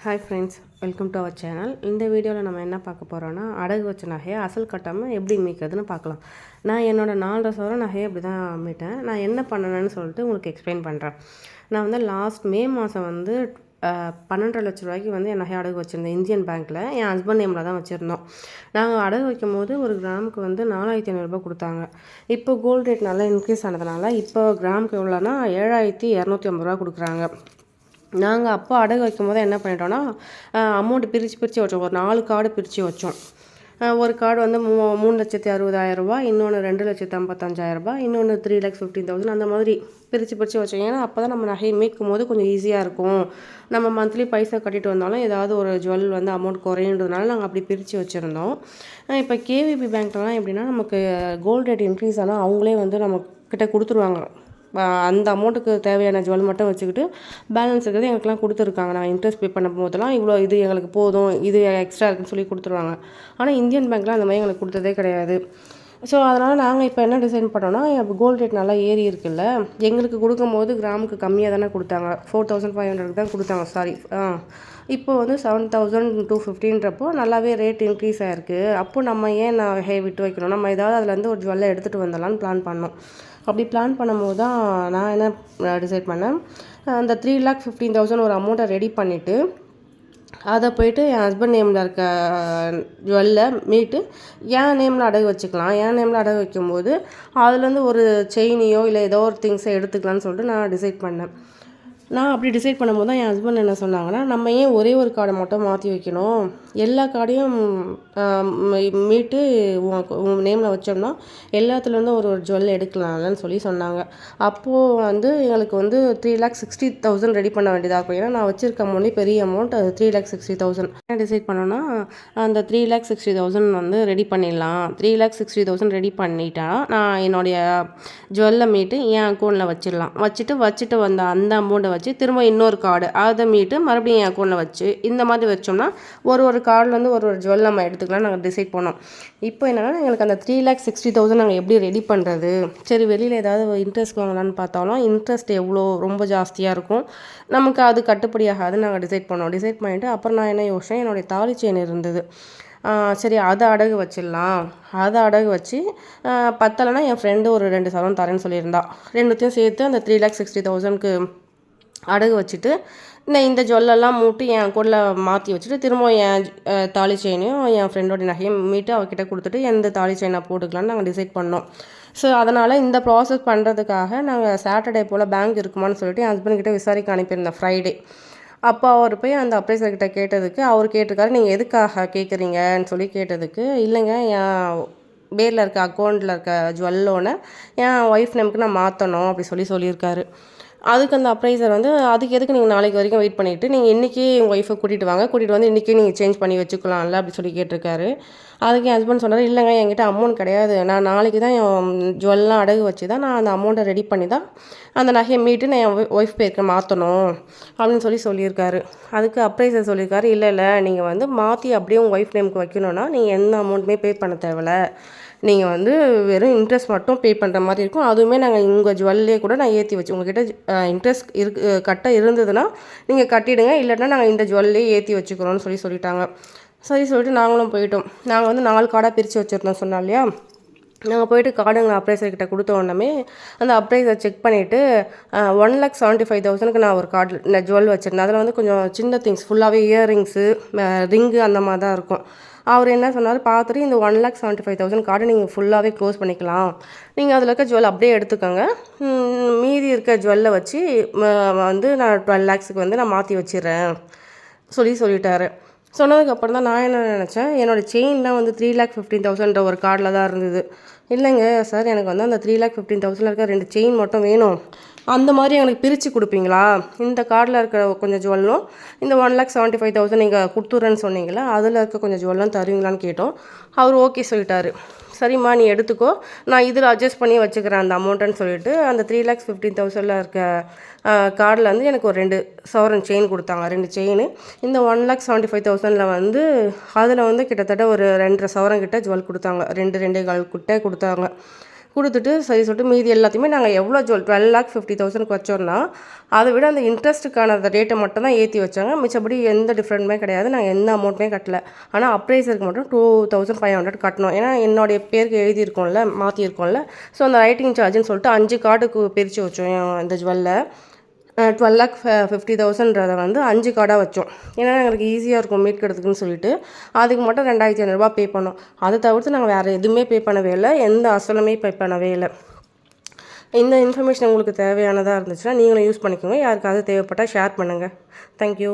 Hi friends, welcome to our channel. இந்த வீடியோவில் நம்ம என்ன பார்க்க போகிறோன்னா, அடகு வச்ச நகையை அசல் கட்டாமல் எப்படி மீட்கிறதுன்னு பார்க்கலாம். நான் என்னோடய 4.5 சவரன் நகையை அப்படி தான் மீட்டேன். நான் என்ன பண்ணணுன்னு சொல்லிட்டு உங்களுக்கு எக்ஸ்பிளைன் பண்ணுறேன். நான் வந்து லாஸ்ட் மே மாதம் வந்து 12.5 லட்ச ரூபாய்க்கு வந்து என் நகையை அடகு வச்சுருந்தேன் இந்தியன் பேங்க்கில். என் ஹஸ்பண்ட் நேமில் தான் வச்சுருந்தோம். நாங்கள் அடகு வைக்கும் போது ஒரு கிராமுக்கு வந்து 4500 கொடுத்தாங்க. இப்போ கோல்டு ரேட் நல்லா இன்க்ரீஸ் ஆனதுனால இப்போ கிராமுக்கு எவ்வளோனா 7250 கொடுக்குறாங்க. நாங்கள் அப்போ அடகு வைக்கும் போது என்ன பண்ணிட்டோன்னா, அமௌண்ட்டு பிரித்து வச்சோம். ஒரு 4 கார்டு பிரித்து வச்சோம். ஒரு கார்டு வந்து 3,60,000, இன்னொன்று 2,55,000, இன்னொன்று 3,15,000, அந்த மாதிரி பிரித்து வச்சோம். ஏன்னா அப்போ தான் நம்ம நகையை மீட்கும் போது கொஞ்சம் ஈஸியாக இருக்கும். நம்ம மந்த்லி பைசா கட்டிட்டு வந்தாலும் ஏதாவது ஒரு ஜுவல் வந்து அமௌண்ட் குறையுன்றதுனால நாங்கள் அப்படி பிரித்து வச்சுருந்தோம். இப்போ கேவிபி பேங்க்லலாம் எப்படின்னா, நமக்கு கோல்டு ரேட் இன்க்ரீஸ் ஆனால் அவங்களே வந்து நம்மக்கிட்ட கொடுத்துருவாங்க. அந்த அமௌண்ட்டுக்கு தேவையான ஜுவல் மட்டும் வச்சுக்கிட்டு பேலன்ஸ் இருக்கிறது எங்களுக்குலாம் கொடுத்துருக்காங்க. நாங்கள் இன்ட்ரெஸ்ட் பே பண்ணும் போதெல்லாம் இவ்வளோ இது எங்களுக்கு போதும், இது எக்ஸ்ட்ரா இருக்குன்னு சொல்லி கொடுத்துருவாங்க. ஆனால் இந்தியன் பேங்க்கில் அந்த மாதிரி எங்களுக்கு கொடுத்ததே கிடையாது. ஸோ அதனால் நாங்கள் இப்போ என்ன டிசைன் பண்ணோன்னா, இப்போ கோல்டு ரேட் நல்லா ஏறி இருக்குல்ல, எங்களுக்கு கொடுக்கும்போது கிராமுக்கு கம்மியாக தானே கொடுத்தாங்க. 4500 தான் கொடுத்தாங்க. இப்போ வந்து 7250ன்றப்போ நல்லாவே ரேட் இன்க்ரீஸ் ஆகிருக்கு. அப்போது நம்ம ஏன் நகையை விட்டு வைக்கணும், நம்ம ஏதாவது அதுலேருந்து ஒரு ஜுவல்லை எடுத்துகிட்டு வந்துடலான்னு பிளான் பண்ணோம். அப்படி பிளான் பண்ணும்போது தான் நான் என்ன டிசைட் பண்ணேன், அந்த 3,15,000 ஒரு அமௌண்ட்டை ரெடி பண்ணிவிட்டு அதை போய்ட்டு என் ஹஸ்பண்ட் நேமில் இருக்க ஜுவல்லை மீட்டு என் நேமில் அடகு வச்சுக்கலாம். என் நேமில் அடகு வைக்கும்போது அதுலேருந்து ஒரு செயினையோ இல்லை ஏதோ ஒரு திங்ஸை எடுத்துக்கலான்னு சொல்லிட்டு நான் டிசைட் பண்ணேன். நான் அப்படி டிசைட் பண்ணும்போது தான் என் ஹஸ்பண்ட் என்ன சொன்னாங்கன்னா, நம்ம ஏன் ஒரே ஒரு கார்டை மட்டும் மாற்றி வைக்கணும், எல்லா கார்டையும் மீட்டு உன் நேமில் வச்சோம்னா எல்லாத்துலேருந்தும் ஒரு ஒரு ஜுவல் எடுக்கலாம்லன்னு சொல்லி சொன்னாங்க. அப்போது வந்து எங்களுக்கு வந்து 3,60,000 ரெடி பண்ண வேண்டியதாக இருக்கும். ஏன்னா நான் வச்சுருக்க அமௌண்ட்லேயே பெரிய அமௌண்ட் அது 3,60,000. என்ன டிசைட் பண்ணோன்னா, அந்த 3,60,000 வந்து ரெடி பண்ணிடலாம். 3,60,000 ரெடி பண்ணிட்டா நான் என்னுடைய ஜுவல்லை மீட்டு என் அக்கௌண்ட்டில் வச்சுட்டு வந்த அந்த அமௌண்ட்டை வச்சு திரும்ப இன்னொரு கார்டு அதை மீட்டு மறுபடியும் என் அக்கௌண்ட்டில் வச்சு இந்த மாதிரி வச்சோம்னா ஒரு கார்டுலேருந்து ஒரு ஜுவல் நம்ம எடுத்துக்கலாம் நாங்கள் டிசைட் பண்ணோம். இப்போ என்னென்னா, எங்களுக்கு அந்த 3,60,000 நாங்கள் எப்படி ரெடி பண்ணுறது, சரி வெளியில் ஏதாவது இன்ட்ரெஸ்ட் வாங்கலான்னு பார்த்தாலும் இன்ட்ரெஸ்ட் எவ்வளோ ரொம்ப ஜாஸ்தியாக இருக்கும், நமக்கு அது கட்டுப்படியாகாதுன்னு நாங்கள் டிசைட் பண்ணிவிட்டு அப்புறம் நான் என்ன யோசிச்சேன், என்னுடைய தாலி செயின் இருந்தது. சரி அதை அடகு வச்சிடலாம். அதை அடகு வச்சு பத்தலைன்னா என் ஃப்ரெண்டு ஒரு 2 சவரன் தரேன்னு சொல்லியிருந்தா. ரெண்டுத்தையும் சேர்த்து அந்த 3,60,000க்கு அடகு வச்சுட்டு இந்த ஜுவல்லெல்லாம் மூட்டு என் அக்கௌண்ட்டில் மாற்றி வச்சுட்டு திரும்ப என் தாலி செயினையும் என் ஃப்ரெண்டோடைய நகையும் மீட்டு அவகிட்ட கொடுத்துட்டு எந்த தாலி செயினை போட்டுக்கலான்னு நாங்கள் டிசைட் பண்ணோம். ஸோ அதனால் இந்த ப்ராசஸ் பண்ணுறதுக்காக நாங்கள் சாட்டர்டே போல் பேங்க் இருக்குமான்னு சொல்லிட்டு என் ஹஸ்பண்ட் கிட்டே விசாரிக்க அனுப்பியிருந்தேன் ஃப்ரைடே. அப்போ அவர் போய் அந்த அப்ரைசர்கிட்ட கேட்டதுக்கு அவர் கேட்டிருக்காரு, நீங்கள் எதுக்காக கேட்குறீங்கன்னு சொல்லி கேட்டதுக்கு, இல்லைங்க என் பேரில் இருக்க அக்கௌண்ட்டில் இருக்க ஜுவல்லோனை என் ஒய்ஃப் நேமுக்கு நான் மாற்றணும் அப்படி சொல்லியிருக்காரு. அதுக்கு அந்த அப்ரைசர் வந்து, அதுக்கு எதுக்கு நீங்கள் நாளைக்கு வரைக்கும் வெயிட் பண்ணிவிட்டு நீங்கள் இன்றைக்கி உங்கள் ஒய்ஃபை கூட்டிகிட்டு வந்து இன்றைக்கி நீங்கள் சேஞ்ச் பண்ணி வச்சுக்கலாம்ல அப்படி சொல்லி கேட்டிருக்காரு. அதுக்கு என் ஹஸ்பண்ட் சொன்னார், இல்லைங்க என்கிட்ட அமௌண்ட் கிடையாது, நான் நாளைக்கு தான் என் ஜுவல்லாம் அடகு வச்சு தான் நான் அந்த அமௌண்ட்டை ரெடி பண்ணி தான் அந்த நகையை மீட்டு நான் என் ஒய்ஃப் பேருக்கு மாற்றணும் அப்படின்னு சொல்லியிருக்காரு. அதுக்கு அப்ரைசர் சொல்லியிருக்காரு, இல்லை நீங்கள் வந்து மாற்றி அப்படியே உங்கள் ஒய்ஃப் நேமுக்கு வைக்கணுன்னா நீங்கள் எந்த அமௌண்ட்டுமே பே பண்ண தேவையில்ல, நீங்கள் வந்து வெறும் இன்ட்ரெஸ்ட் மட்டும் பே பண்ணுற மாதிரி இருக்கும். அதுவுமே நாங்கள் உங்கள் ஜுவல்லே கூட நான் ஏற்றி வச்சு உங்கள்கிட்ட இன்ட்ரெஸ்ட் கட்ட இருந்ததுன்னா நீங்கள் கட்டிடுங்க, இல்லைன்னா நாங்கள் இந்த ஜுவல்லே ஏற்றி வச்சுக்கிறோன்னு சொல்லிட்டாங்க. சரி சொல்லிட்டு நாங்களும் போயிட்டோம். நாங்கள் வந்து 4 கார்டாக பிரித்து வச்சுருந்தோம் சொன்னோம் இல்லையா. நாங்கள் போய்ட்டு கார்டுங்களை அப்ரைசர்கிட்ட கொடுத்த உடனே அந்த அப்ரைசர் செக் பண்ணிவிட்டு 1,75,000க்கு நான் ஒரு கார்டு ஜுவல் வச்சுருந்தேன். அதில் வந்து கொஞ்சம் சின்ன திங்ஸ் ஃபுல்லாகவே இயர்ரிங்ஸு ரிங்கு அந்த மாதிரி தான் இருக்கும். அவர் என்ன சொன்னார், பார்த்துட்டு இந்த 1,75,000 கார்டு நீங்கள் ஃபுல்லாகவே க்ளோஸ் பண்ணிக்கலாம், நீங்கள் அதில் இருக்க ஜுவல் அப்படியே எடுத்துக்கோங்க, மீதி இருக்க ஜுவல்லை வச்சு வந்து நான் 12 lakhsக்கு வந்து நான் மாற்றி வச்சிடுறேன் சொல்லிட்டாரு. சொன்னதுக்கப்புறம் தான் நான் என்ன நினச்சேன், என்னோடய செயின்லாம் வந்து 3,15,000 ஒரு கார்டில் தான் இருந்தது. இல்லைங்க சார், எனக்கு வந்து அந்த 3,15,000 இருக்க 2 செயின் மட்டும் வேணும், அந்த மாதிரி எனக்கு பிரித்து கொடுப்பீங்களா, இந்த கார்டில் இருக்க கொஞ்சம் ஜுவல்லும் இந்த 1,75,000 நீங்கள் கொடுத்துட்றேன்னு சொன்னீங்களா, அதில் இருக்க கொஞ்சம் ஜுவல்லாம் தருவீங்களான்னு கேட்டோம். அவர் ஓகே சொல்லிட்டாரு. சரிம்மா நீ எடுத்துக்கோ, நான் இதில் அட்ஜஸ்ட் பண்ணி வச்சுக்கிறேன் அந்த அமௌண்ட்டுன்னு சொல்லிட்டு அந்த 3,15,000 இருக்க கார்டில் வந்து எனக்கு ஒரு 2 சவரன் செயின் கொடுத்தாங்க, 2 செயின். இந்த 1,75,000 வந்து அதில் வந்து கிட்டத்தட்ட ஒரு 2.5 சவரன் கிட்ட ஜுவல் கொடுத்தாங்க, 2.25 கிட்ட கொடுத்தாங்க. கொடுத்துட்டு சரி சொல்லிட்டு மீதி எல்லாத்தையுமே நாங்கள் எவ்வளோ 12,50,000 வச்சோம்னா அதை விட அந்த இன்ட்ரெஸ்ட்டுக்கான அந்த ரேட்டை மட்டும் தான் ஏற்றி வச்சாங்க. மிச்சப்படி எந்த டிஃப்ரெண்ட்டுமே கிடையாது. நாங்கள் எந்த அமௌண்ட்டுமே கட்டல. ஆனால் அப்ரைசருக்கு மட்டும் 2,500 கட்டணும். ஏன்னா என்னுடைய பேருக்கு எழுதியிருக்கோம்ல, மாற்றிருக்கோம்ல. ஸோ அந்த ரைட்டிங் சார்ஜுன்னு சொல்லிட்டு 5 கார்டுக்கு பிரித்து வச்சோம் இந்த ஜுவல்லை. 12,50,000 வந்து 5 கார்டாக வச்சோம். ஏன்னா எங்களுக்கு ஈஸியாக இருக்கும் மீட்கிறதுக்குன்னு சொல்லிட்டு அதுக்கு மட்டும் 2,500 பே பண்ணோம். அதை தவிர்த்து நாங்கள் வேறு எதுவுமே பே பண்ணவே இல்லை, எந்த அசலுமே பே பண்ணவே இல்லை. இந்த இன்ஃபர்மேஷன் உங்களுக்கு தேவையானதாக இருந்துச்சுன்னா நீங்களும் யூஸ் பண்ணிக்கோங்க. யாருக்காவது தேவைப்பட்டால் ஷேர் பண்ணுங்கள். தேங்க்யூ.